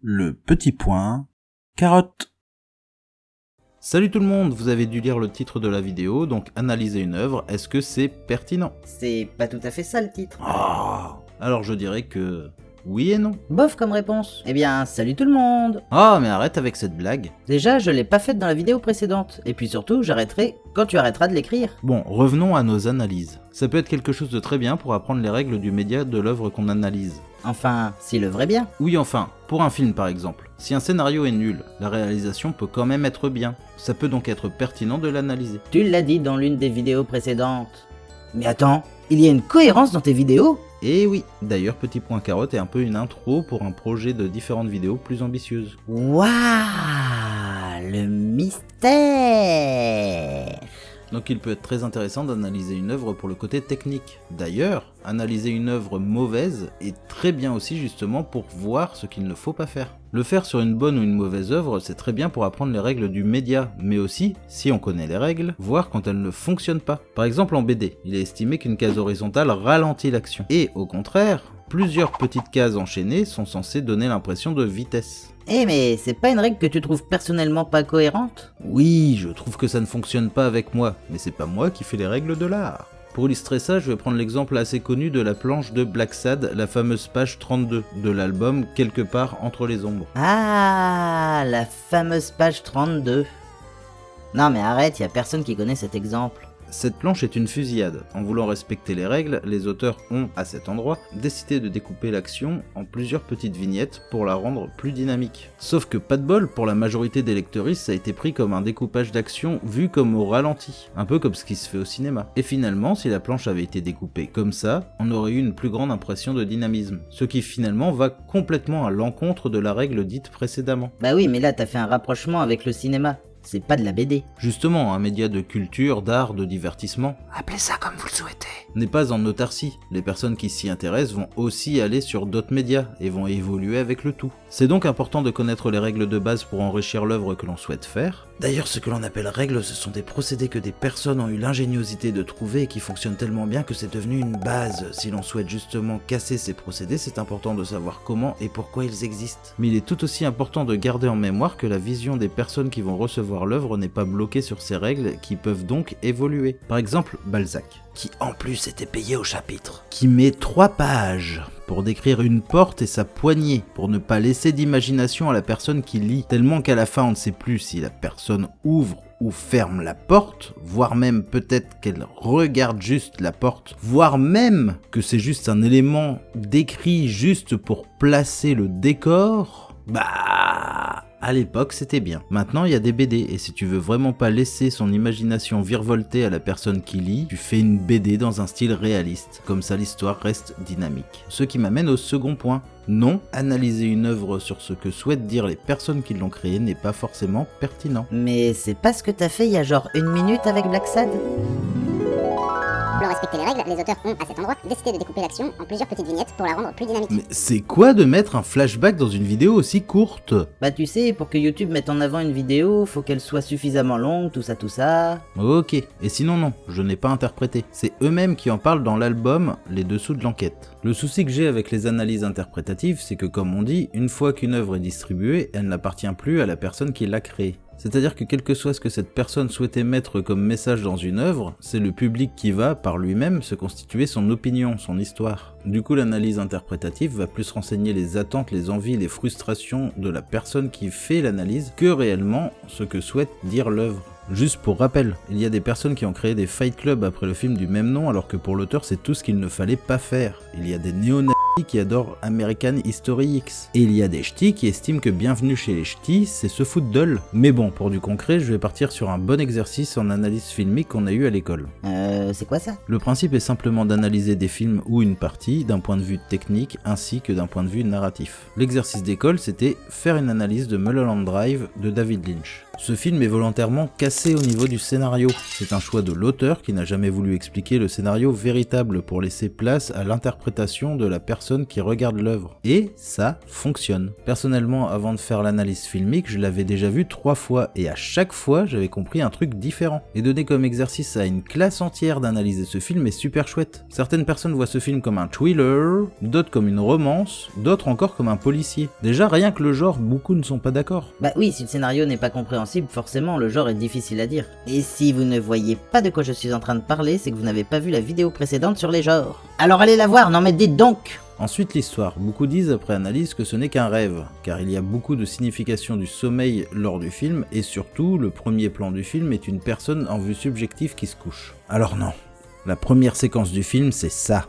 Le petit point, carotte. Salut tout le monde, vous avez dû lire le titre de la vidéo, donc analyser une œuvre, est-ce que c'est pertinent? C'est pas tout à fait ça le titre. Alors je dirais que oui et non. Bof comme réponse. Eh bien, salut tout le monde. Ah mais arrête avec cette blague. Déjà, je l'ai pas faite dans la vidéo précédente. Et puis surtout, j'arrêterai quand tu arrêteras de l'écrire. Bon, revenons à nos analyses. Ça peut être quelque chose de très bien pour apprendre les règles du média de l'œuvre qu'on analyse. Enfin, si l'œuvre est bien. Oui, enfin, pour un film par exemple. Si un scénario est nul, la réalisation peut quand même être bien. Ça peut donc être pertinent de l'analyser. Tu l'as dit dans l'une des vidéos précédentes. Mais attends, il y a une cohérence dans tes vidéos? Et oui, d'ailleurs Petit Point Carotte est un peu une intro pour un projet de différentes vidéos plus ambitieuses. Waouh, le mystère. Donc il peut être très intéressant d'analyser une œuvre pour le côté technique. D'ailleurs, analyser une œuvre mauvaise est très bien aussi justement pour voir ce qu'il ne faut pas faire. Le faire sur une bonne ou une mauvaise œuvre, c'est très bien pour apprendre les règles du média, mais aussi, si on connaît les règles, voir quand elles ne fonctionnent pas. Par exemple en BD, il est estimé qu'une case horizontale ralentit l'action. Et au contraire, plusieurs petites cases enchaînées sont censées donner l'impression de vitesse. Eh mais c'est pas une règle que tu trouves personnellement pas cohérente? Oui, je trouve que ça ne fonctionne pas avec moi, mais c'est pas moi qui fais les règles de l'art. Pour illustrer ça, je vais prendre l'exemple assez connu de la planche de Black Sad, la fameuse page 32 de l'album Quelque part entre les ombres. Ah, la fameuse page 32. Non mais arrête, y a personne qui connaît cet exemple. Cette planche est une fusillade. En voulant respecter les règles, les auteurs ont, à cet endroit, décidé de découper l'action en plusieurs petites vignettes pour la rendre plus dynamique. Sauf que pas de bol, pour la majorité des lecteuristes, ça a été pris comme un découpage d'action vu comme au ralenti, un peu comme ce qui se fait au cinéma. Et finalement, si la planche avait été découpée comme ça, on aurait eu une plus grande impression de dynamisme, ce qui finalement va complètement à l'encontre de la règle dite précédemment. Bah oui, mais là t'as fait un rapprochement avec le cinéma. C'est pas de la BD. Justement, un média de culture, d'art, de divertissement, Appelez ça comme vous le souhaitez. n'est pas en autarcie. Les personnes qui s'y intéressent vont aussi aller sur d'autres médias et vont évoluer avec le tout. C'est donc important de connaître les règles de base pour enrichir l'œuvre que l'on souhaite faire. D'ailleurs, ce que l'on appelle règles, ce sont des procédés que des personnes ont eu l'ingéniosité de trouver et qui fonctionnent tellement bien que c'est devenu une base. Si l'on souhaite justement casser ces procédés, c'est important de savoir comment et pourquoi ils existent. Mais il est tout aussi important de garder en mémoire que la vision des personnes qui vont recevoir l'œuvre n'est pas bloquée sur ces règles qui peuvent donc évoluer. Par exemple, Balzac, Qui en plus était payé au chapitre. qui met 3 pages pour décrire une porte et sa poignée, pour ne pas laisser d'imagination à la personne qui lit, tellement qu'à la fin on ne sait plus si la personne ouvre ou ferme la porte, voire même peut-être qu'elle regarde juste la porte, voire même que c'est juste un élément décrit juste pour placer le décor. Bah, à l'époque c'était bien. Maintenant il y a des BD et si tu veux vraiment pas laisser son imagination virevolter à la personne qui lit, tu fais une BD dans un style réaliste. Comme ça l'histoire reste dynamique. Ce qui m'amène au second point. Non, analyser une œuvre sur ce que souhaitent dire les personnes qui l'ont créée n'est pas forcément pertinent. Mais c'est pas ce que t'as fait il y a genre 1 minute avec Black Sad? Pour respecter les règles, les auteurs ont, à cet endroit, décidé de découper l'action en plusieurs petites vignettes pour la rendre plus dynamique. Mais c'est quoi de mettre un flashback dans une vidéo aussi courte? Bah tu sais, pour que YouTube mette en avant une vidéo, faut qu'elle soit suffisamment longue, tout ça. Ok, et sinon non, je n'ai pas interprété. C'est eux-mêmes qui en parlent dans l'album Les Dessous de l'enquête. Le souci que j'ai avec les analyses interprétatives, c'est que comme on dit, une fois qu'une œuvre est distribuée, elle n'appartient plus à la personne qui l'a créée. C'est-à-dire que quel que soit ce que cette personne souhaitait mettre comme message dans une œuvre, c'est le public qui va, par lui-même, se constituer son opinion, son histoire. Du coup, l'analyse interprétative va plus renseigner les attentes, les envies, les frustrations de la personne qui fait l'analyse que réellement ce que souhaite dire l'œuvre. Juste pour rappel, il y a des personnes qui ont créé des fight clubs après le film du même nom alors que pour l'auteur c'est tout ce qu'il ne fallait pas faire. Il y a des néo-nazis qui adorent American History X. Et il y a des ch'tis qui estiment que Bienvenue chez les ch'tis c'est se foutre d'eux. Mais bon, pour du concret, je vais partir sur un bon exercice en analyse filmique qu'on a eu à l'école. C'est quoi ça? Le principe est simplement d'analyser des films ou une partie d'un point de vue technique ainsi que d'un point de vue narratif. L'exercice d'école c'était faire une analyse de Mulholland Drive de David Lynch. Ce film est volontairement cassé au niveau du scénario. C'est un choix de l'auteur qui n'a jamais voulu expliquer le scénario véritable pour laisser place à l'interprétation de la personne personnes qui regardent l'œuvre. Et ça fonctionne. Personnellement, avant de faire l'analyse filmique, je l'avais déjà vu 3 fois et à chaque fois, j'avais compris un truc différent. Et donner comme exercice à une classe entière d'analyser ce film est super chouette. Certaines personnes voient ce film comme un thriller, d'autres comme une romance, d'autres encore comme un policier. Déjà, rien que le genre, beaucoup ne sont pas d'accord. Bah oui, si le scénario n'est pas compréhensible, forcément le genre est difficile à dire. Et si vous ne voyez pas de quoi je suis en train de parler, c'est que vous n'avez pas vu la vidéo précédente sur les genres. Alors allez la voir, non mais dites donc! Ensuite l'histoire. Beaucoup disent après analyse que ce n'est qu'un rêve, car il y a beaucoup de signification du sommeil lors du film, et surtout, le premier plan du film est une personne en vue subjective qui se couche. Alors non. La première séquence du film, c'est ça.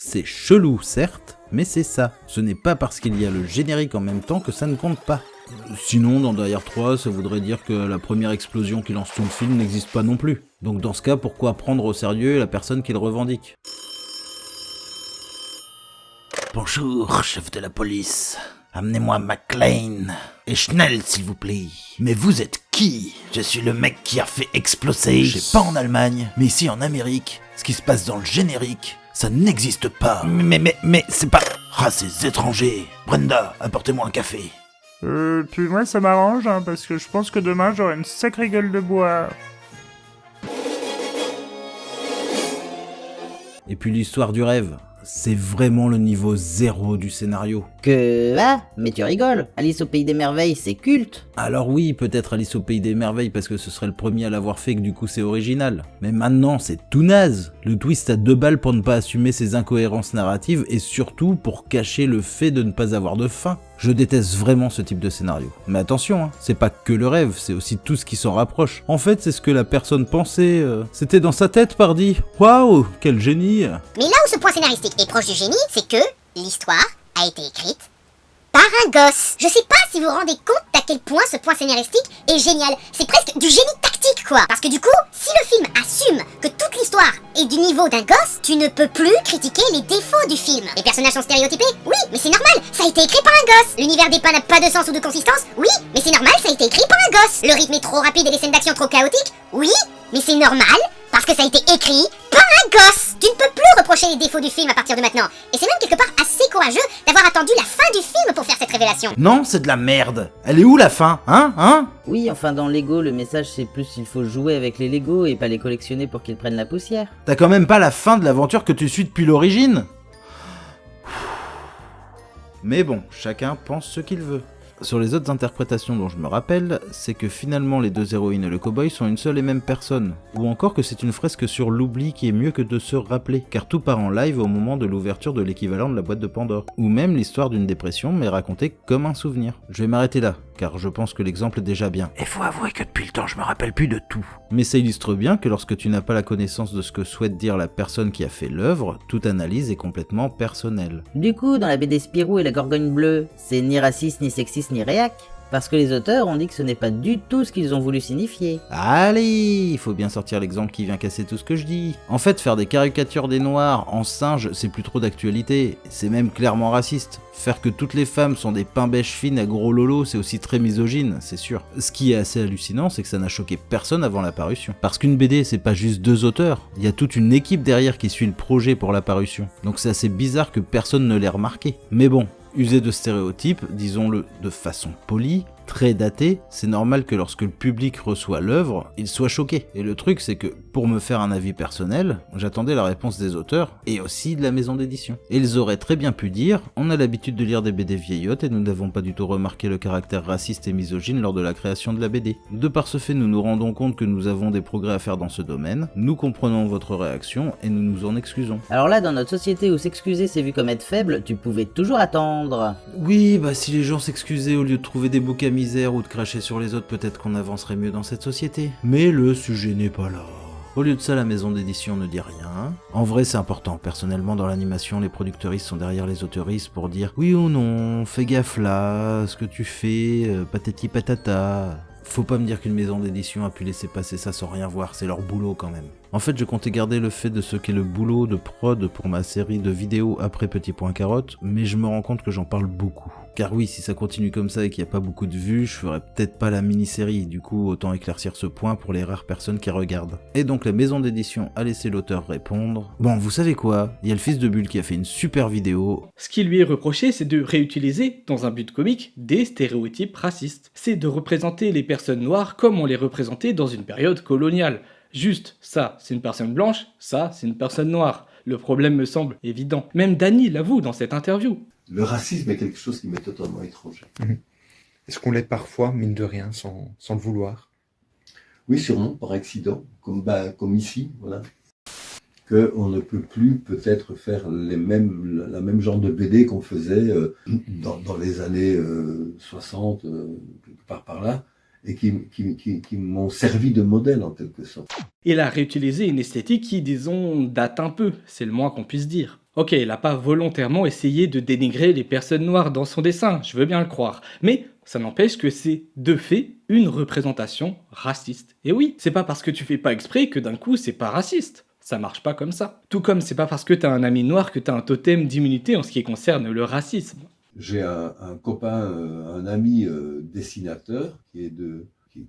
C'est chelou, certes, mais c'est ça. Ce n'est pas parce qu'il y a le générique en même temps que ça ne compte pas. Sinon, dans Die Hard 3, ça voudrait dire que la première explosion qui lance tout le film n'existe pas non plus. Donc dans ce cas, pourquoi prendre au sérieux la personne qui le revendique ? Bonjour, chef de la police. Amenez-moi McLean. Et Schnell, s'il vous plaît. Mais vous êtes qui ? Je suis le mec qui a fait exploser. Je sais pas en Allemagne, mais ici en Amérique, ce qui se passe dans le générique, ça n'existe pas. Mais c'est pas... Ah, ces étrangers. Brenda, apportez-moi un café. Puis moi ça m'arrange, hein, parce que je pense que demain j'aurai une sacrée gueule de bois. Et puis l'histoire du rêve, c'est vraiment le niveau 0 du scénario. Ah, mais tu rigoles, Alice au Pays des Merveilles, c'est culte. Alors oui, peut-être Alice au Pays des Merveilles parce que ce serait le premier à l'avoir fait, que du coup c'est original. Mais maintenant, c'est tout naze. Le twist à 2 balles pour ne pas assumer ses incohérences narratives et surtout pour cacher le fait de ne pas avoir de fin. Je déteste vraiment ce type de scénario. Mais attention, hein, c'est pas que le rêve, c'est aussi tout ce qui s'en rapproche. En fait, c'est ce que la personne pensait, c'était dans sa tête, pardi. Waouh, quel génie. Mais là où ce point scénaristique est proche du génie, c'est que l'histoire a été écrite par un gosse. Je sais pas si vous vous rendez compte d'à quel point ce point scénaristique est génial. C'est presque du génie tactique, quoi. Parce que du coup, si le film assume que toute l'histoire est du niveau d'un gosse, tu ne peux plus critiquer les défauts du film. Les personnages sont stéréotypés? Oui, mais c'est normal, ça a été écrit par un gosse. L'univers des pas n'a pas de sens ou de consistance? Oui, mais c'est normal, ça a été écrit par un gosse. Le rythme est trop rapide et les scènes d'action trop chaotiques? Oui, mais c'est normal, parce que ça a été écrit par un gosse. Tu ne peux plus reprocher les défauts du film à partir de maintenant. Et c'est même quelque part assez courageux d'avoir attendu la fin du film pour faire cette révélation. Non, c'est de la merde. Elle est où la fin, hein? Oui, enfin dans Lego, le message c'est plus il faut jouer avec les Lego et pas les collectionner pour qu'ils prennent la poussière. T'as quand même pas la fin de l'aventure que tu suis depuis l'origine. Mais bon, chacun pense ce qu'il veut. Sur les autres interprétations dont je me rappelle, c'est que finalement les 2 héroïnes et le cow-boy sont une seule et même personne. Ou encore que c'est une fresque sur l'oubli qui est mieux que de se rappeler, car tout part en live au moment de l'ouverture de l'équivalent de la boîte de Pandore. Ou même l'histoire d'une dépression, mais racontée comme un souvenir. Je vais m'arrêter là, car je pense que l'exemple est déjà bien. Et faut avouer que depuis le temps, je me rappelle plus de tout. Mais ça illustre bien que lorsque tu n'as pas la connaissance de ce que souhaite dire la personne qui a fait l'œuvre, toute analyse est complètement personnelle. Du coup, dans la BD Spirou et la Gorgogne Bleue, c'est ni raciste, ni sexiste, ni réac. Parce que les auteurs ont dit que ce n'est pas du tout ce qu'ils ont voulu signifier. Allez, il faut bien sortir l'exemple qui vient casser tout ce que je dis. En fait, faire des caricatures des noirs en singes, c'est plus trop d'actualité. C'est même clairement raciste. Faire que toutes les femmes sont des pains bêches fines à gros lolo, c'est aussi très misogyne, c'est sûr. Ce qui est assez hallucinant, c'est que ça n'a choqué personne avant la parution. Parce qu'une BD, c'est pas juste 2 auteurs. Il y a toute une équipe derrière qui suit le projet pour la parution. Donc c'est assez bizarre que personne ne l'ait remarqué. Mais bon, usé de stéréotypes, disons-le de façon polie, très daté, c'est normal que lorsque le public reçoit l'œuvre, il soit choqué. Et le truc, c'est que pour me faire un avis personnel, j'attendais la réponse des auteurs et aussi de la maison d'édition. Et ils auraient très bien pu dire « On a l'habitude de lire des BD vieillottes et nous n'avons pas du tout remarqué le caractère raciste et misogyne lors de la création de la BD. De par ce fait, nous nous rendons compte que nous avons des progrès à faire dans ce domaine, nous comprenons votre réaction et nous nous en excusons. » Alors là, dans notre société où s'excuser c'est vu comme être faible, tu pouvais toujours attendre. Oui, bah si les gens s'excusaient au lieu de trouver des boucs à misère ou de cracher sur les autres, peut-être qu'on avancerait mieux dans cette société. Mais le sujet n'est pas là. Au lieu de ça, la maison d'édition ne dit rien. En vrai, c'est important. Personnellement, dans l'animation, les producteuristes sont derrière les auteuristes pour dire oui ou non, fais gaffe là, ce que tu fais, patati patata. Faut pas me dire qu'une maison d'édition a pu laisser passer ça sans rien voir, c'est leur boulot quand même. En fait, je comptais garder le fait de ce qu'est le boulot de prod pour ma série de vidéos après Petit Point Carotte, mais je me rends compte que j'en parle beaucoup. Car oui, si ça continue comme ça et qu'il n'y a pas beaucoup de vues, je ferai peut-être pas la mini-série, du coup autant éclaircir ce point pour les rares personnes qui regardent. Et donc la maison d'édition a laissé l'auteur répondre. Bon, vous savez quoi, il y a le fils de Bulle qui a fait une super vidéo. Ce qui lui est reproché, c'est de réutiliser, dans un but comique, des stéréotypes racistes. C'est de représenter les personnes noires comme on les représentait dans une période coloniale. Juste, ça, c'est une personne blanche, ça, c'est une personne noire. Le problème me semble évident. Même Dany l'avoue dans cette interview. Le racisme est quelque chose qui m'est totalement étranger. Est-ce qu'on l'est parfois, mine de rien, sans le vouloir? Oui, sûrement, par accident, comme ici, voilà. Qu'on ne peut plus peut-être faire la même genre de BD qu'on faisait dans les années 60, quelque part par là, et qui m'ont servi de modèle en quelque sorte. Il a réutilisé une esthétique qui, disons, date un peu, c'est le moins qu'on puisse dire. Ok, il n'a pas volontairement essayé de dénigrer les personnes noires dans son dessin, je veux bien le croire, mais ça n'empêche que c'est, de fait, une représentation raciste. Et oui, c'est pas parce que tu fais pas exprès que d'un coup c'est pas raciste. Ça marche pas comme ça. Tout comme c'est pas parce que t'as un ami noir que t'as un totem d'immunité en ce qui concerne le racisme. J'ai un copain, un ami dessinateur qui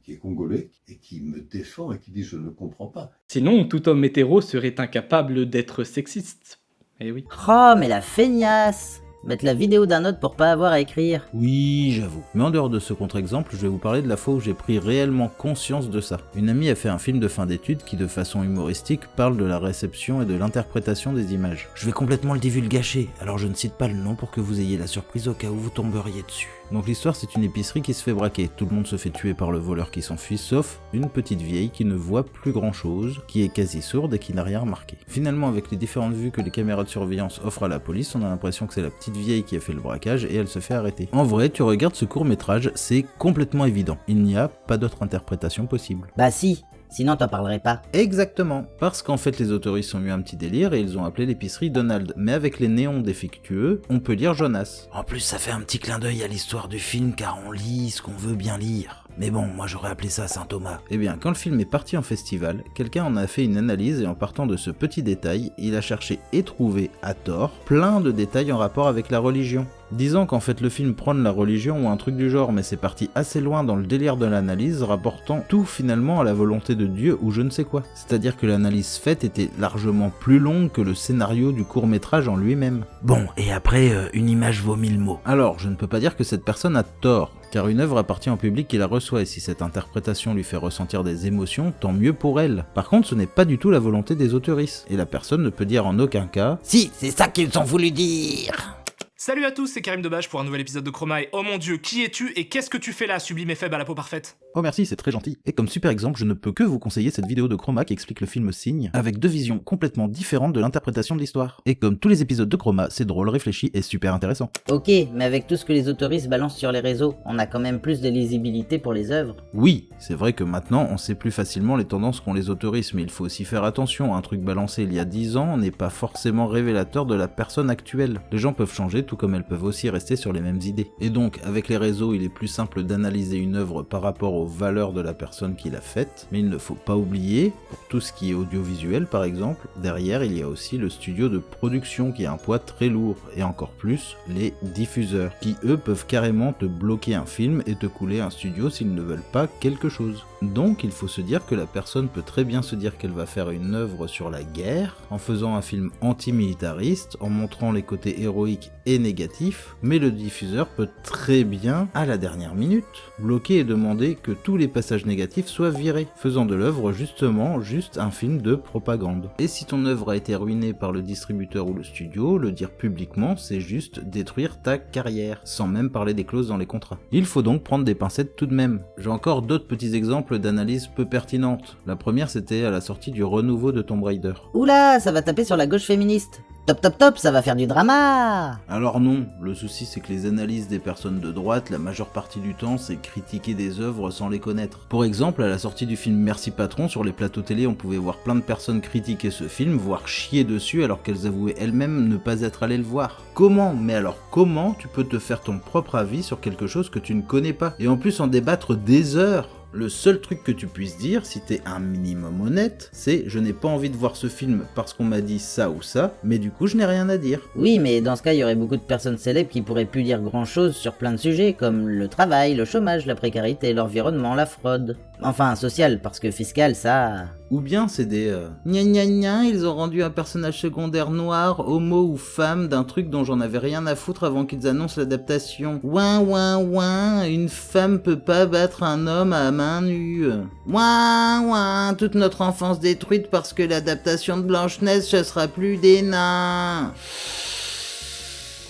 est congolais et qui me défend et qui dit « je ne comprends pas ». Sinon, tout homme hétéro serait incapable d'être sexiste. Eh oui. Oh, mais la feignasse! Mettre la vidéo d'un autre pour pas avoir à écrire. Oui, j'avoue. Mais en dehors de ce contre-exemple, je vais vous parler de la fois où j'ai pris réellement conscience de ça. Une amie a fait un film de fin d'études qui, de façon humoristique, parle de la réception et de l'interprétation des images. Je vais complètement le divulgacher, alors je ne cite pas le nom pour que vous ayez la surprise au cas où vous tomberiez dessus. Donc l'histoire, c'est une épicerie qui se fait braquer. Tout le monde se fait tuer par le voleur qui s'enfuit, sauf une petite vieille qui ne voit plus grand chose, qui est quasi sourde et qui n'a rien remarqué. Finalement, avec les différentes vues que les caméras de surveillance offrent à la police, on a l'impression que c'est la petite vieille qui a fait le braquage et elle se fait arrêter. En vrai, tu regardes ce court-métrage, c'est complètement évident. Il n'y a pas d'autre interprétation possible. Bah si, sinon t'en parlerais pas. Exactement, parce qu'en fait les autoristes ont eu un petit délire et ils ont appelé l'épicerie Donald, mais avec les néons défectueux, on peut lire Jonas. En plus ça fait un petit clin d'œil à l'histoire du film car on lit ce qu'on veut bien lire. Mais bon, moi j'aurais appelé ça Saint-Thomas. Eh bien, quand le film est parti en festival, quelqu'un en a fait une analyse et en partant de ce petit détail, il a cherché et trouvé, à tort, plein de détails en rapport avec la religion. Disant qu'en fait le film prône la religion ou un truc du genre, mais c'est parti assez loin dans le délire de l'analyse, rapportant tout finalement à la volonté de Dieu ou je ne sais quoi. C'est-à-dire que l'analyse faite était largement plus longue que le scénario du court-métrage en lui-même. Bon, et après, une image vaut 1000 mots. Alors, je ne peux pas dire que cette personne a tort, car une œuvre appartient au public qui la reçoit et si cette interprétation lui fait ressentir des émotions, tant mieux pour elle. Par contre, ce n'est pas du tout la volonté des auteuristes, et la personne ne peut dire en aucun cas « Si, c'est ça qu'ils ont voulu dire !» Salut à tous, c'est Karim Debache pour un nouvel épisode de Chroma et oh mon dieu, qui es-tu et qu'est-ce que tu fais là, sublime et faible à la peau parfaite? Oh merci, c'est très gentil. Et comme super exemple, je ne peux que vous conseiller cette vidéo de Chroma qui explique le film Signe, avec deux visions complètement différentes de l'interprétation de l'histoire. Et comme tous les épisodes de Chroma, c'est drôle, réfléchi et super intéressant. Ok, mais avec tout ce que les autoristes balancent sur les réseaux, on a quand même plus de lisibilité pour les œuvres. Oui, c'est vrai que maintenant, on sait plus facilement les tendances qu'ont les autoristes, mais il faut aussi faire attention, un truc balancé il y a 10 ans n'est pas forcément révélateur de la personne actuelle. Les gens peuvent changer, tout comme elles peuvent aussi rester sur les mêmes idées. Et donc, avec les réseaux, il est plus simple d'analyser une œuvre par rapport aux valeurs de la personne qui l'a faite, mais il ne faut pas oublier, pour tout ce qui est audiovisuel par exemple, derrière il y a aussi le studio de production qui a un poids très lourd, et encore plus les diffuseurs, qui eux peuvent carrément te bloquer un film et te couler un studio s'ils ne veulent pas quelque chose. Donc il faut se dire que la personne peut très bien se dire qu'elle va faire une œuvre sur la guerre, en faisant un film antimilitariste, en montrant les côtés héroïques et négatifs, mais le diffuseur peut très bien, à la dernière minute, bloquer et demander que tous les passages négatifs soient virés, faisant de l'œuvre justement juste un film de propagande. Et si ton œuvre a été ruinée par le distributeur ou le studio, le dire publiquement, c'est juste détruire ta carrière, sans même parler des clauses dans les contrats. Il faut donc prendre des pincettes tout de même. J'ai encore d'autres petits exemples d'analyse peu pertinentes. La première, c'était à la sortie du renouveau de Tomb Raider. Oula, ça va taper sur la gauche féministe. top, ça va faire du drama. Alors non, le souci c'est que les analyses des personnes de droite, la majeure partie du temps, c'est critiquer des œuvres sans les connaître. Pour exemple, à la sortie du film Merci Patron, sur les plateaux télé, on pouvait voir plein de personnes critiquer ce film, voire chier dessus alors qu'elles avouaient elles-mêmes ne pas être allées le voir. Comment? Mais alors comment tu peux te faire ton propre avis sur quelque chose que tu ne connais pas? Et en plus en débattre des heures? Le seul truc que tu puisses dire, si t'es un minimum honnête, c'est je n'ai pas envie de voir ce film parce qu'on m'a dit ça ou ça, mais du coup je n'ai rien à dire. Oui, mais dans ce cas, il y aurait beaucoup de personnes célèbres qui pourraient plus dire grand chose sur plein de sujets, comme le travail, le chômage, la précarité, l'environnement, la fraude. Enfin, social, parce que fiscal, ça... Ou bien c'est des gna gna gna, ils ont rendu un personnage secondaire noir, homo ou femme d'un truc dont j'en avais rien à foutre avant qu'ils annoncent l'adaptation. Ouin, une femme peut pas battre un homme à main nue. Ouin, toute notre enfance détruite parce que l'adaptation de Blanche-Neige ce sera plus des nains.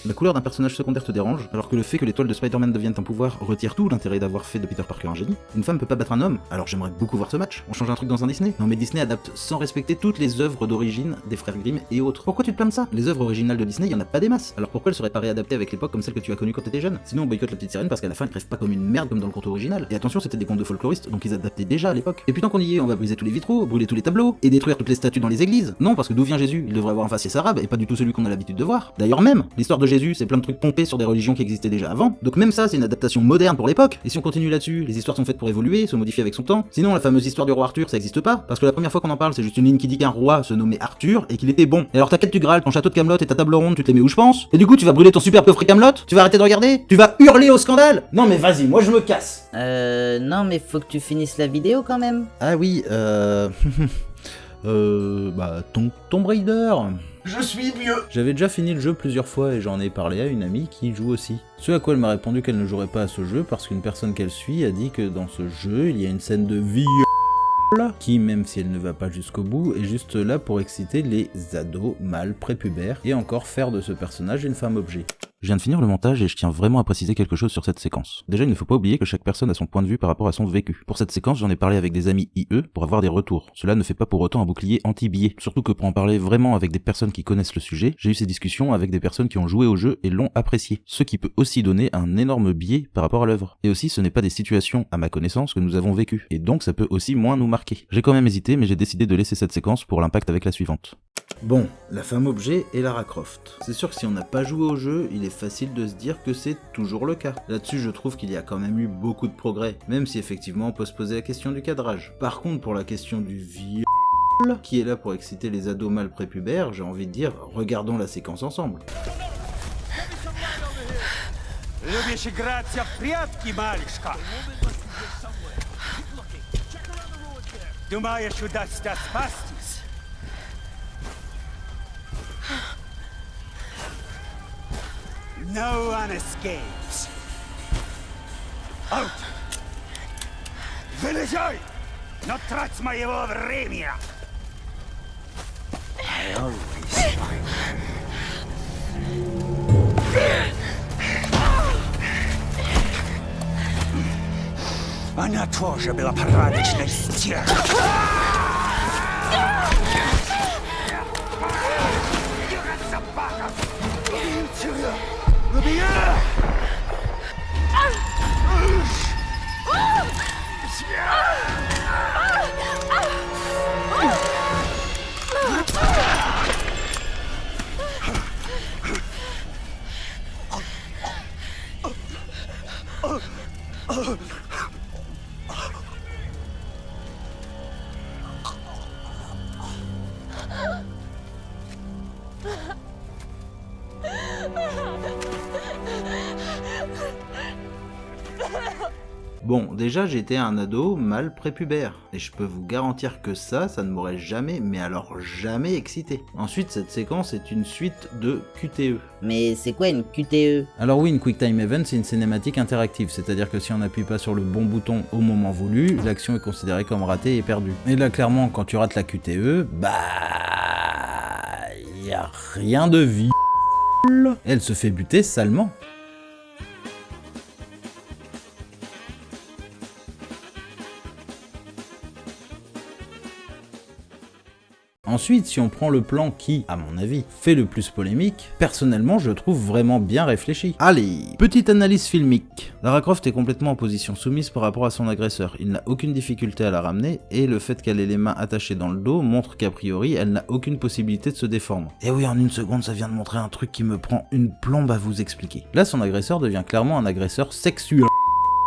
La couleur d'un personnage secondaire te dérange, alors que le fait que l'étoile de Spider-Man devienne un pouvoir retire tout l'intérêt d'avoir fait de Peter Parker un génie. Une femme peut pas battre un homme, alors j'aimerais beaucoup voir ce match. On change un truc dans un Disney? Non mais Disney adapte sans respecter toutes les œuvres d'origine des frères Grimm et autres. Pourquoi tu te plains de ça? Les œuvres originales de Disney, y en a pas des masses. Alors pourquoi elles seraient pas réadaptées avec l'époque comme celle que tu as connue quand t'étais jeune? Sinon on boycotte la petite sirène parce qu'à la fin elle crève pas comme une merde comme dans le conte original. Et attention, c'était des contes de folkloristes, donc ils adaptaient déjà à l'époque. Et puis tant qu'on y est, on va briser tous les vitraux, brûler tous les tableaux, et détruire toutes les statues dans les églises. Non, parce que d'où vient Jésus? Il devrait avoir un faciès arabe et pas du tout celui qu'on a l'habitude de voir. D'ailleurs même, l'histoire de Jésus, c'est plein de trucs sur des religions qui existaient déjà avant, donc même ça c'est une adaptation moderne pour l'époque. Et si on continue là-dessus, les histoires sont faites pour évoluer, se modifier avec son temps. Sinon la fameuse histoire du roi Arthur ça existe pas, parce que la première fois qu'on en parle c'est juste une ligne qui dit qu'un roi se nommait Arthur et qu'il était bon. Et alors ta quête du Graal, ton château de Camelot et ta table ronde, tu te les mets où je pense? Et du coup tu vas brûler ton super coffret Camelot? Tu vas arrêter de regarder? Tu vas hurler au scandale? Non mais vas-y, moi je me casse. Non mais faut que tu finisses la vidéo quand même. Ah oui, Tomb Raider. Je suis vieux. J'avais déjà fini le jeu plusieurs fois et j'en ai parlé à une amie qui joue aussi. Ce à quoi elle m'a répondu qu'elle ne jouerait pas à ce jeu parce qu'une personne qu'elle suit a dit que dans ce jeu, il y a une scène de viol qui, même si elle ne va pas jusqu'au bout, est juste là pour exciter les ados mâles prépubères et encore faire de ce personnage une femme objet. Je viens de finir le montage et je tiens vraiment à préciser quelque chose sur cette séquence. Déjà, il ne faut pas oublier que chaque personne a son point de vue par rapport à son vécu. Pour cette séquence, j'en ai parlé avec des amis IE pour avoir des retours. Cela ne fait pas pour autant un bouclier anti-biais. Surtout que pour en parler vraiment avec des personnes qui connaissent le sujet, j'ai eu ces discussions avec des personnes qui ont joué au jeu et l'ont apprécié. Ce qui peut aussi donner un énorme biais par rapport à l'œuvre. Et aussi, ce n'est pas des situations, à ma connaissance, que nous avons vécues. Et donc, ça peut aussi moins nous marquer. J'ai quand même hésité, mais j'ai décidé de laisser cette séquence pour l'impact avec la suivante. Bon, la femme objet et Lara Croft. C'est sûr que si on n'a pas joué au jeu, il est facile de se dire que c'est toujours le cas. Là-dessus, je trouve qu'il y a quand même eu beaucoup de progrès, même si effectivement on peut se poser la question du cadrage. Par contre, pour la question du viol, qui est là pour exciter les ados mâles prépubères, j'ai envie de dire, regardons la séquence ensemble. No one escapes. Out! Вылезай! Но трать моего времени! I always find Она тоже была порядочной стервой. Bon, déjà j'étais un ado mâle prépubère, et je peux vous garantir que ça ne m'aurait jamais, mais alors jamais excité. Ensuite, cette séquence est une suite de QTE. Mais c'est quoi une QTE? Alors oui, une QuickTime Event, c'est une cinématique interactive, c'est-à-dire que si on n'appuie pas sur le bon bouton au moment voulu, l'action est considérée comme ratée et perdue. Et là, clairement, quand tu rates la QTE, y a rien de viol. Elle se fait buter salement. Ensuite, si on prend le plan qui, à mon avis, fait le plus polémique, personnellement je trouve vraiment bien réfléchi. Allez, petite analyse filmique. Lara Croft est complètement en position soumise par rapport à son agresseur. Il n'a aucune difficulté à la ramener, et le fait qu'elle ait les mains attachées dans le dos montre qu'a priori elle n'a aucune possibilité de se défendre. Et oui, en une seconde ça vient de montrer un truc qui me prend une plombe à vous expliquer. Là son agresseur devient clairement un agresseur sexuel.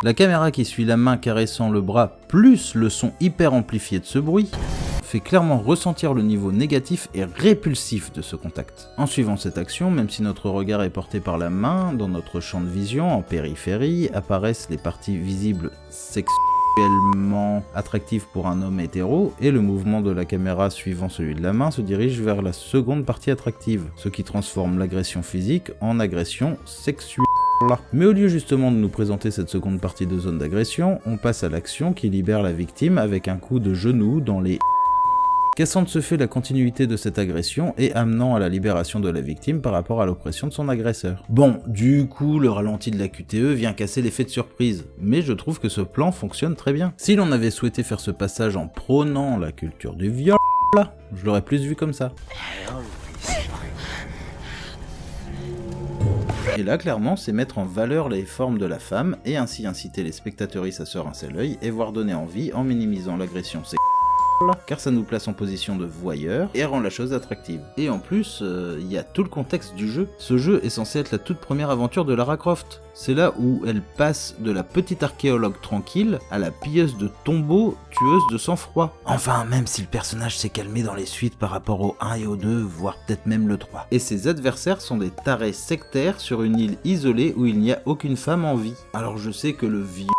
La caméra qui suit la main caressant le bras plus le son hyper amplifié de ce bruit fait clairement ressentir le niveau négatif et répulsif de ce contact. En suivant cette action, même si notre regard est porté par la main, dans notre champ de vision, en périphérie, apparaissent les parties visibles sexuellement attractives pour un homme hétéro, et le mouvement de la caméra suivant celui de la main se dirige vers la seconde partie attractive, ce qui transforme l'agression physique en agression sexuelle. Mais au lieu justement de nous présenter cette seconde partie de zone d'agression, on passe à l'action qui libère la victime avec un coup de genou dans les cassant de ce fait la continuité de cette agression et amenant à la libération de la victime par rapport à l'oppression de son agresseur. Bon, du coup, le ralenti de la QTE vient casser l'effet de surprise, mais je trouve que ce plan fonctionne très bien. Si l'on avait souhaité faire ce passage en prônant la culture du viol, je l'aurais plus vu comme ça. Et là, clairement, c'est mettre en valeur les formes de la femme et ainsi inciter les spectatrices à se rincer l'œil et voir donner envie en minimisant l'agression sexuelle, car ça nous place en position de voyeur et rend la chose attractive. Et en plus, il y a tout le contexte du jeu. Ce jeu est censé être la toute première aventure de Lara Croft. C'est là où elle passe de la petite archéologue tranquille à la pilleuse de tombeaux, tueuse de sang-froid. Enfin, même si le personnage s'est calmé dans les suites par rapport au 1 et au 2, voire peut-être même le 3. Et ses adversaires sont des tarés sectaires sur une île isolée où il n'y a aucune femme en vie. Alors je sais que le viol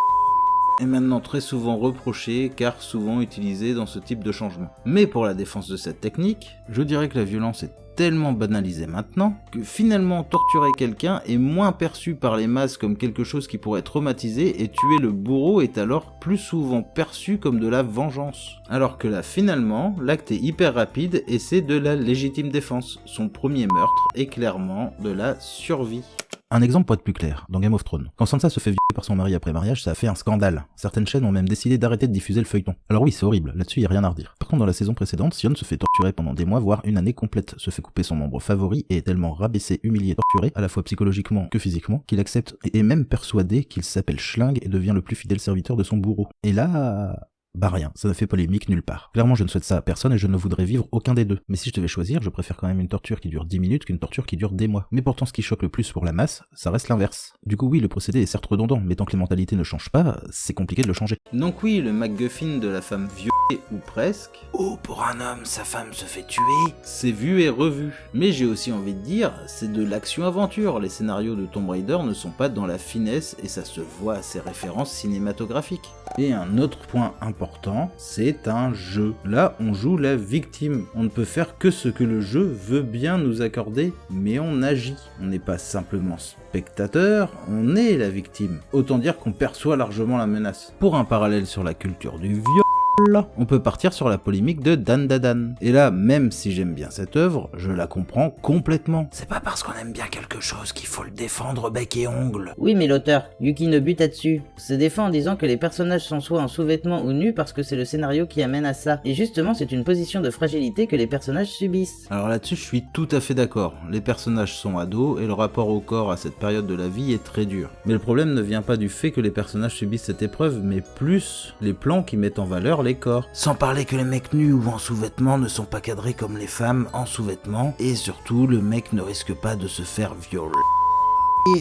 est maintenant très souvent reproché car souvent utilisé dans ce type de changement. Mais pour la défense de cette technique, je dirais que la violence est tellement banalisée maintenant que finalement torturer quelqu'un est moins perçu par les masses comme quelque chose qui pourrait traumatiser et tuer le bourreau est alors plus souvent perçu comme de la vengeance. Alors que là finalement, l'acte est hyper rapide et c'est de la légitime défense. Son premier meurtre est clairement de la survie. Un exemple pour être plus clair, dans Game of Thrones. Quand Sansa se fait violer par son mari après mariage, ça a fait un scandale. Certaines chaînes ont même décidé d'arrêter de diffuser le feuilleton. Alors oui, c'est horrible, là-dessus y a rien à redire. Par contre, dans la saison précédente, Sion se fait torturer pendant des mois, voire une année complète, se fait couper son membre favori et est tellement rabaissé, humilié, torturé, à la fois psychologiquement que physiquement, qu'il accepte et est même persuadé qu'il s'appelle Schling et devient le plus fidèle serviteur de son bourreau. Et là... bah rien, ça ne fait polémique nulle part. Clairement, je ne souhaite ça à personne et je ne voudrais vivre aucun des deux. Mais si je devais choisir, je préfère quand même une torture qui dure 10 minutes qu'une torture qui dure des mois. Mais pourtant, ce qui choque le plus pour la masse, ça reste l'inverse. Du coup, oui, le procédé est certes redondant, mais tant que les mentalités ne changent pas, c'est compliqué de le changer. Donc oui, le MacGuffin de la femme violée, ou presque, oh, pour un homme, sa femme se fait tuer, c'est vu et revu. Mais j'ai aussi envie de dire, c'est de l'action-aventure. Les scénarios de Tomb Raider ne sont pas dans la finesse et ça se voit à ses références cinématographiques. Et un autre point important, c'est un jeu. Là, on joue la victime. On ne peut faire que ce que le jeu veut bien nous accorder, mais on agit. On n'est pas simplement spectateur, on est la victime. Autant dire qu'on perçoit largement la menace. Pour un parallèle sur la culture du viol, on peut partir sur la polémique de Dan Dadan. Et là, même si j'aime bien cette œuvre, je la comprends complètement. C'est pas parce qu'on aime bien quelque chose qu'il faut le défendre bec et ongles. Oui, mais l'auteur, Yuki Nobutatsu, se défend en disant que les personnages sont soit en sous-vêtements ou nus parce que c'est le scénario qui amène à ça. Et justement, c'est une position de fragilité que les personnages subissent. Alors là-dessus, je suis tout à fait d'accord. Les personnages sont ados et le rapport au corps à cette période de la vie est très dur. Mais le problème ne vient pas du fait que les personnages subissent cette épreuve, mais plus les plans qui mettent en valeur les corps. Sans parler que les mecs nus ou en sous-vêtements ne sont pas cadrés comme les femmes en sous-vêtements, et surtout le mec ne risque pas de se faire violer.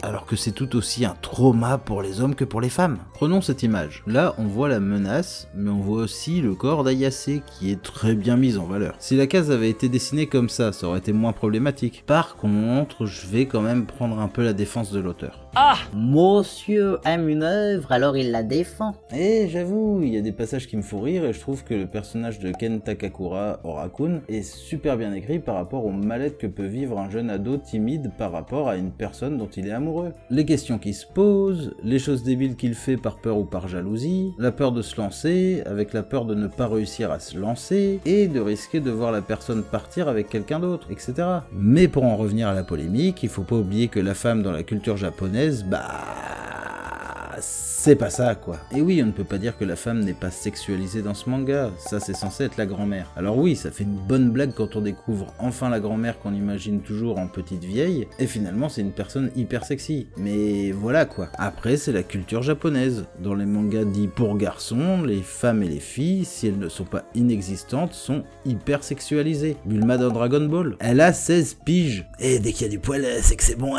Alors que c'est tout aussi un trauma pour les hommes que pour les femmes. Prenons cette image. Là, on voit la menace, mais on voit aussi le corps d'Ayase qui est très bien mis en valeur. Si la case avait été dessinée comme ça aurait été moins problématique. Par contre, je vais quand même prendre un peu la défense de l'auteur. Ah, monsieur aime une œuvre, alors il la défend. Et j'avoue, il y a des passages qui me font rire et je trouve que le personnage de Ken Takakura, Orakun, est super bien écrit par rapport au mal-être que peut vivre un jeune ado timide par rapport à une personne dont il est amoureux. Les questions qui se posent, les choses débiles qu'il fait par peur ou par jalousie, la peur de se lancer, avec la peur de ne pas réussir à se lancer, et de risquer de voir la personne partir avec quelqu'un d'autre, etc. Mais pour en revenir à la polémique, il faut pas oublier que la femme dans la culture japonaise, c'est pas ça quoi. Et oui, on ne peut pas dire que la femme n'est pas sexualisée dans ce manga, ça c'est censé être la grand-mère. Alors oui, ça fait une bonne blague quand on découvre enfin la grand-mère qu'on imagine toujours en petite vieille, et finalement c'est une personne hyper sexy. Mais voilà quoi. Après c'est la culture japonaise. Dans les mangas dits pour garçons, les femmes et les filles, si elles ne sont pas inexistantes, sont hyper sexualisées. Bulma dans Dragon Ball, elle a 16 piges. Et dès qu'il y a du poil, c'est que c'est bon.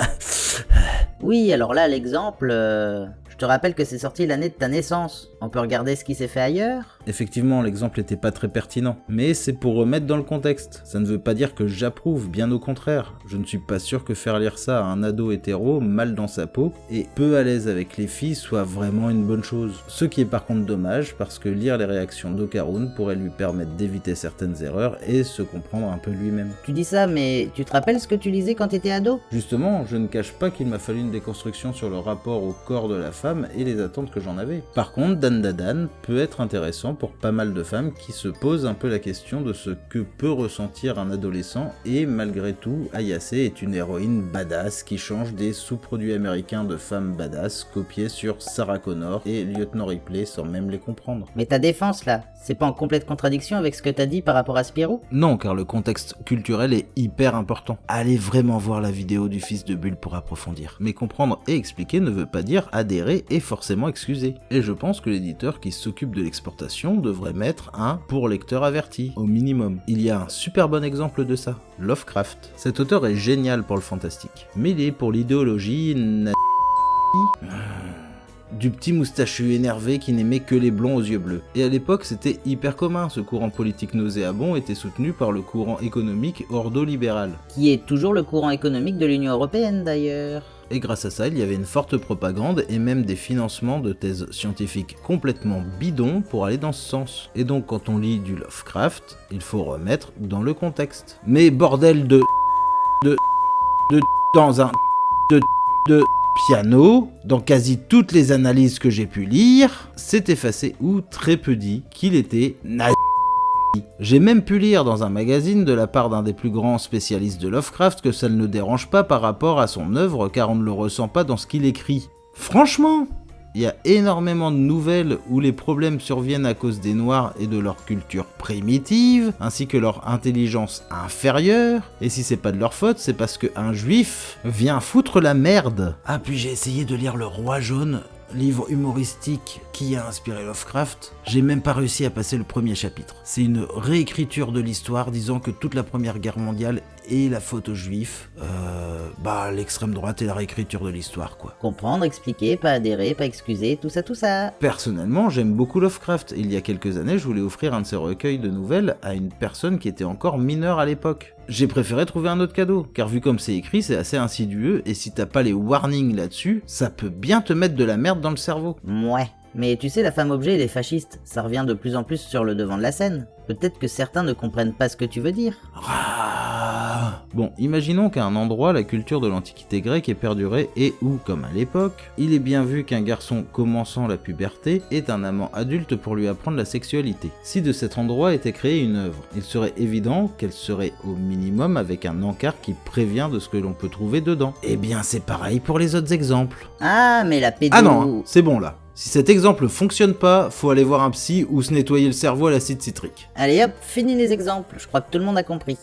Oui, alors là, l'exemple, je te rappelle que c'est sorti l'année de ta naissance. On peut regarder ce qui s'est fait ailleurs? Effectivement, l'exemple était pas très pertinent, mais c'est pour remettre dans le contexte. Ça ne veut pas dire que j'approuve, bien au contraire. Je ne suis pas sûr que faire lire ça à un ado hétéro, mal dans sa peau, et peu à l'aise avec les filles soit vraiment une bonne chose. Ce qui est par contre dommage, parce que lire les réactions d'Okarun pourrait lui permettre d'éviter certaines erreurs et se comprendre un peu lui-même. Tu dis ça, mais tu te rappelles ce que tu lisais quand t'étais ado? Justement, je ne cache pas qu'il m'a fallu une déconstruction sur le rapport au corps de la femme et les attentes que j'en avais. Par contre, Dandadan peut être intéressant pour pas mal de femmes qui se posent un peu la question de ce que peut ressentir un adolescent, et malgré tout, Ayase est une héroïne badass qui change des sous-produits américains de femmes badass copiés sur Sarah Connor et Lieutenant Ripley sans même les comprendre. Mais ta défense là, c'est pas en complète contradiction avec ce que t'as dit par rapport à Spirou? Non, car le contexte culturel est hyper important. Allez vraiment voir la vidéo du fils de Bulle pour approfondir. Mais comprendre et expliquer ne veut pas dire adhérer et forcément excuser. Et je pense que l'éditeur qui s'occupe de l'exportation devrait mettre un pour lecteur averti, au minimum. Il y a un super bon exemple de ça, Lovecraft. Cet auteur est génial pour le fantastique, mais il est pour l'idéologie du petit moustachu énervé qui n'aimait que les blonds aux yeux bleus. Et à l'époque, c'était hyper commun, ce courant politique nauséabond était soutenu par le courant économique ordo-libéral. Qui est toujours le courant économique de l'Union Européenne d'ailleurs. Et grâce à ça, il y avait une forte propagande et même des financements de thèses scientifiques complètement bidons pour aller dans ce sens. Et donc quand on lit du Lovecraft, il faut remettre dans le contexte. Mais bordel dans un de piano, dans quasi toutes les analyses que j'ai pu lire, c'est effacé ou très peu dit qu'il était nazi. J'ai même pu lire dans un magazine de la part d'un des plus grands spécialistes de Lovecraft que ça ne le dérange pas par rapport à son œuvre car on ne le ressent pas dans ce qu'il écrit. Franchement, il y a énormément de nouvelles où les problèmes surviennent à cause des Noirs et de leur culture primitive, ainsi que leur intelligence inférieure, et si c'est pas de leur faute, c'est parce qu'un juif vient foutre la merde. Ah, puis j'ai essayé de lire Le Roi Jaune, livre humoristique qui a inspiré Lovecraft. J'ai même pas réussi à passer le premier chapitre. C'est une réécriture de l'histoire disant que toute la Première Guerre mondiale est la faute aux Juifs. L'extrême droite est la réécriture de l'histoire, quoi. Comprendre, expliquer, pas adhérer, pas excuser, tout ça. Personnellement, j'aime beaucoup Lovecraft. Il y a quelques années, je voulais offrir un de ses recueils de nouvelles à une personne qui était encore mineure à l'époque. J'ai préféré trouver un autre cadeau, car vu comme c'est écrit, c'est assez insidieux, et si t'as pas les warnings là-dessus, ça peut bien te mettre de la merde dans le cerveau. Ouais. Mais tu sais, la femme objet et les fascistes, ça revient de plus en plus sur le devant de la scène. Peut-être que certains ne comprennent pas ce que tu veux dire. Bon, imaginons qu'à un endroit, la culture de l'Antiquité grecque ait perduré et où, comme à l'époque, il est bien vu qu'un garçon commençant la puberté est un amant adulte pour lui apprendre la sexualité. Si de cet endroit était créée une œuvre, il serait évident qu'elle serait au minimum avec un encart qui prévient de ce que l'on peut trouver dedans. Eh bien, c'est pareil pour les autres exemples. Ah, mais la pédo... Ah non, c'est bon là. Si cet exemple fonctionne pas, faut aller voir un psy ou se nettoyer le cerveau à l'acide citrique. Allez hop, fini les exemples, je crois que tout le monde a compris.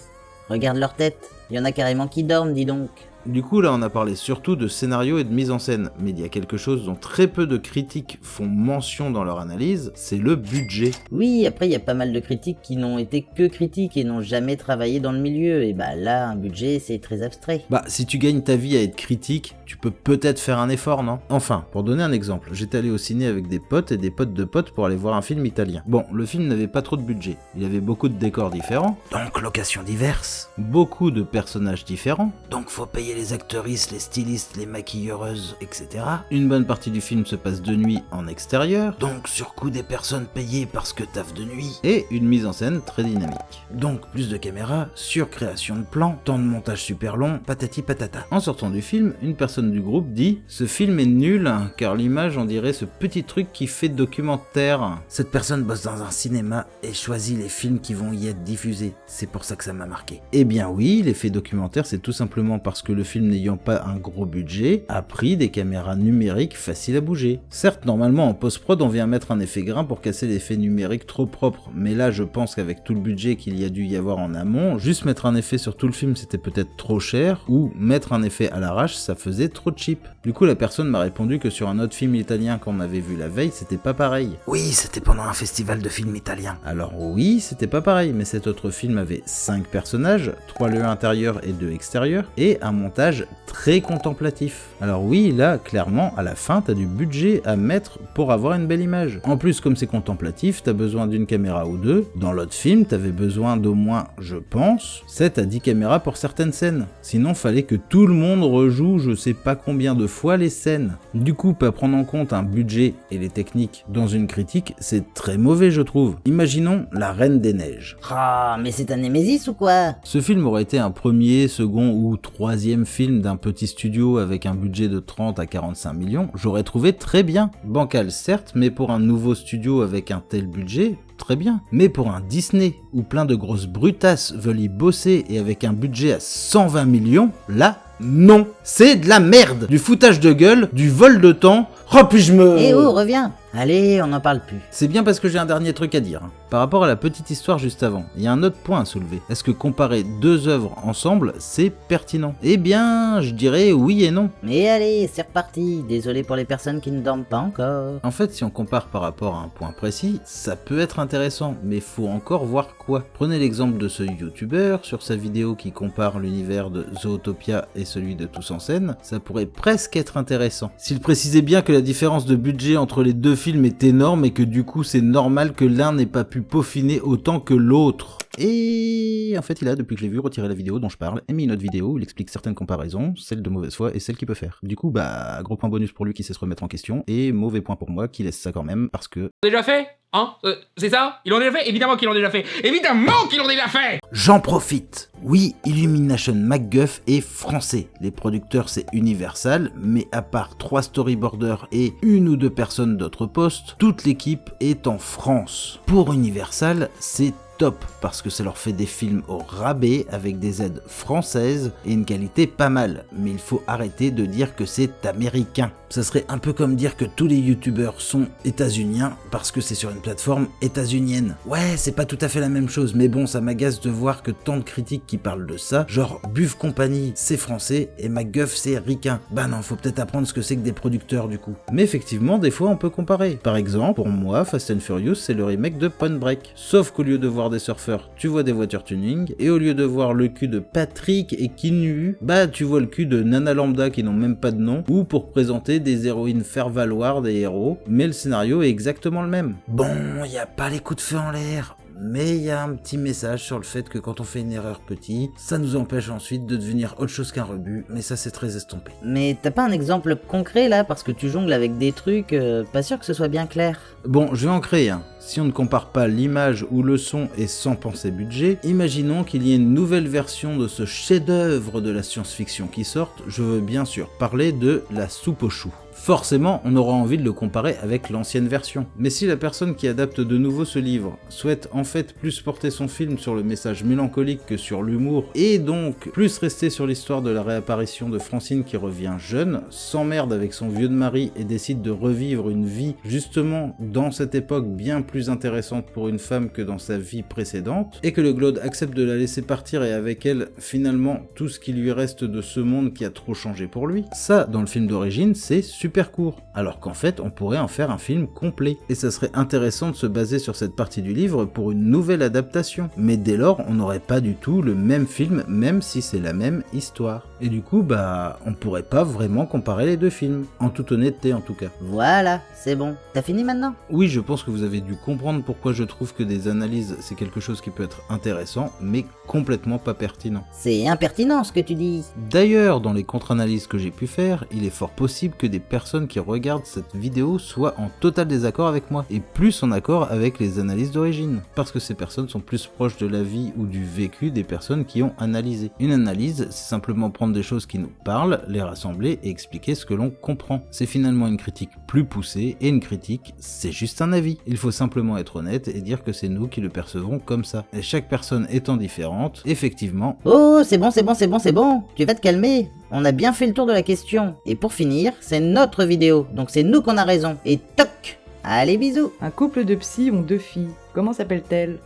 Regarde leur tête, il y en a carrément qui dorment, dis donc. Du coup, là, on a parlé surtout de scénario et de mise en scène, mais il y a quelque chose dont très peu de critiques font mention dans leur analyse, c'est le budget. Oui, après, il y a pas mal de critiques qui n'ont été que critiques et n'ont jamais travaillé dans le milieu, et là, un budget, c'est très abstrait. Si tu gagnes ta vie à être critique, tu peux peut-être faire un effort, non? Enfin, pour donner un exemple, j'étais allé au ciné avec des potes et des potes de potes pour aller voir un film italien. Bon, le film n'avait pas trop de budget, il avait beaucoup de décors différents, donc locations diverses, beaucoup de personnages différents, donc faut payer les actrices, les stylistes, les maquilleuses, etc. Une bonne partie du film se passe de nuit en extérieur, donc surcoût des personnes payées parce que taf de nuit, et une mise en scène très dynamique. Donc plus de caméras, surcréation de plans, temps de montage super long, patati patata. En sortant du film, une personne du groupe dit « Ce film est nul, car l'image on dirait ce petit truc qui fait documentaire. » Cette personne bosse dans un cinéma et choisit les films qui vont y être diffusés. C'est pour ça que ça m'a marqué. Eh bien oui, l'effet documentaire, c'est tout simplement parce que le le film n'ayant pas un gros budget, a pris des caméras numériques faciles à bouger. Certes, normalement en post-prod on vient mettre un effet grain pour casser l'effet numérique trop propre, mais là je pense qu'avec tout le budget qu'il y a dû y avoir en amont, juste mettre un effet sur tout le film c'était peut-être trop cher, ou mettre un effet à l'arrache ça faisait trop cheap. Du coup la personne m'a répondu que sur un autre film italien qu'on avait vu la veille c'était pas pareil. Oui, c'était pendant un festival de films italiens. Alors oui, c'était pas pareil, mais cet autre film avait 5 personnages, 3 lieux intérieurs et 2 extérieurs, et un montage très contemplatif. Alors oui, là, clairement, à la fin, t'as du budget à mettre pour avoir une belle image. En plus, comme c'est contemplatif, t'as besoin d'une caméra ou deux. Dans l'autre film, t'avais besoin d'au moins, je pense, 7 à 10 caméras pour certaines scènes. Sinon, fallait que tout le monde rejoue je sais pas combien de fois les scènes. Du coup, pas prendre en compte un budget et les techniques dans une critique, c'est très mauvais je trouve. Imaginons La Reine des Neiges. Ah, mais c'est un Némésis ou quoi? Ce film aurait été un premier, second ou troisième film d'un petit studio avec un budget de 30 à 45 millions, j'aurais trouvé très bien. Bancal certes, mais pour un nouveau studio avec un tel budget, très bien. Mais pour un Disney où plein de grosses brutasses veulent y bosser et avec un budget à 120 millions, là, non. C'est de la merde. Du foutage de gueule, du vol de temps. Oh puis je me... Eh oh, reviens. Allez, on n'en parle plus. C'est bien parce que j'ai un dernier truc à dire. Par rapport à la petite histoire juste avant, il y a un autre point à soulever. Est-ce que comparer deux œuvres ensemble, c'est pertinent? Eh bien, je dirais oui et non. Mais allez, c'est reparti. Désolé pour les personnes qui ne dorment pas encore. En fait, si on compare par rapport à un point précis, ça peut être intéressant, mais faut encore voir quoi. Prenez l'exemple de ce youtubeur, sur sa vidéo qui compare l'univers de Zootopia et celui de Tous en scène, ça pourrait presque être intéressant. S'il précisait bien que la différence de budget entre les deux films est énorme et que du coup c'est normal que l'un n'ait pas pu peaufiner autant que l'autre. Et en fait il a, depuis que je l'ai vu, retiré la vidéo dont je parle et mis une autre vidéo où il explique certaines comparaisons, celle de mauvaise foi et celle qu'il peut faire. Du coup bah gros point bonus pour lui qui sait se remettre en question et mauvais point pour moi qui laisse ça quand même parce que... Déjà fait? Hein? C'est ça? Ils l'ont déjà fait? Évidemment qu'ils l'ont déjà fait! Évidemment qu'ils l'ont déjà fait! J'en profite. Oui, Illumination MacGuff est français. Les producteurs c'est Universal, mais à part 3 storyboarders et une ou deux personnes d'autres postes, toute l'équipe est en France. Pour Universal, c'est top parce que ça leur fait des films au rabais avec des aides françaises et une qualité pas mal, mais il faut arrêter de dire que c'est américain. Ça serait un peu comme dire que tous les youtubeurs sont états-uniens parce que c'est sur une plateforme états-unienne. Ouais, c'est pas tout à fait la même chose, mais bon, ça m'agace de voir que tant de critiques qui parlent de ça, genre Buff Company c'est français et MacGuff c'est ricain. Bah non, faut peut-être apprendre ce que c'est que des producteurs du coup. Mais effectivement, des fois on peut comparer. Par exemple, pour moi, Fast and Furious c'est le remake de Point Break. Sauf qu'au lieu de voir des surfeurs, tu vois des voitures tuning, et au lieu de voir le cul de Patrick et Keanu, bah tu vois le cul de Nana Lambda qui n'ont même pas de nom, ou pour présenter des héroïnes faire valoir des héros, mais le scénario est exactement le même. Bon, y a pas les coups de feu en l'air, mais il y a un petit message sur le fait que quand on fait une erreur petit, ça nous empêche ensuite de devenir autre chose qu'un rebut, mais ça c'est très estompé. Mais t'as pas un exemple concret là, parce que tu jongles avec des trucs, pas sûr que ce soit bien clair. Bon, je vais en créer un. Si on ne compare pas l'image ou le son et sans penser budget, imaginons qu'il y ait une nouvelle version de ce chef-d'œuvre de la science-fiction qui sorte, je veux bien sûr parler de La Soupe aux choux. Forcément, on aura envie de le comparer avec l'ancienne version. Mais si la personne qui adapte de nouveau ce livre souhaite en fait plus porter son film sur le message mélancolique que sur l'humour, et donc plus rester sur l'histoire de la réapparition de Francine qui revient jeune, s'emmerde avec son vieux de mari et décide de revivre une vie justement dans cette époque bien plus intéressante pour une femme que dans sa vie précédente, et que le Glaude accepte de la laisser partir et avec elle finalement tout ce qui lui reste de ce monde qui a trop changé pour lui, ça dans le film d'origine c'est super court, alors qu'en fait on pourrait en faire un film complet, et ça serait intéressant de se baser sur cette partie du livre pour une nouvelle adaptation, mais dès lors on n'aurait pas du tout le même film même si c'est la même histoire, et du coup bah on pourrait pas vraiment comparer les deux films, en toute honnêteté en tout cas. Voilà, c'est bon. T'as fini maintenant? Oui, je pense que vous avez dû comprendre pourquoi je trouve que des analyses c'est quelque chose qui peut être intéressant, mais complètement pas pertinent. C'est impertinent ce que tu dis. D'ailleurs, dans les contre-analyses que j'ai pu faire, il est fort possible que des personnes qui regardent cette vidéo soient en total désaccord avec moi, et plus en accord avec les analyses d'origine, parce que ces personnes sont plus proches de la vie ou du vécu des personnes qui ont analysé. Une analyse, c'est simplement prendre des choses qui nous parlent, les rassembler et expliquer ce que l'on comprend. C'est finalement une critique plus poussée, et une critique, c'est juste un avis. Il faut simplement être honnête et dire que c'est nous qui le percevrons comme ça. Et chaque personne étant différente, effectivement... Oh, c'est bon, c'est bon, c'est bon, c'est bon. Tu vas te calmer. On a bien fait le tour de la question. Et pour finir, c'est notre vidéo, donc c'est nous qu'on a raison. Et toc! Allez, bisous! Un couple de psys ont 2 filles. Comment s'appellent-elles?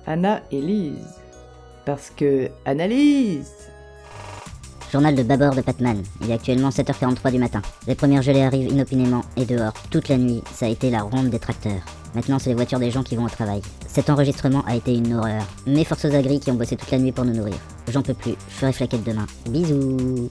Anna et Lise. Parce que... Annalise! Journal de bâbord de Batman. Il est actuellement 7h43 du matin. Les premières gelées arrivent inopinément et dehors, toute la nuit, ça a été la ronde des tracteurs. Maintenant, c'est les voitures des gens qui vont au travail. Cet enregistrement a été une horreur. Mes forces agris qui ont bossé toute la nuit pour nous nourrir. J'en peux plus, je ferai flaquette demain. Bisous.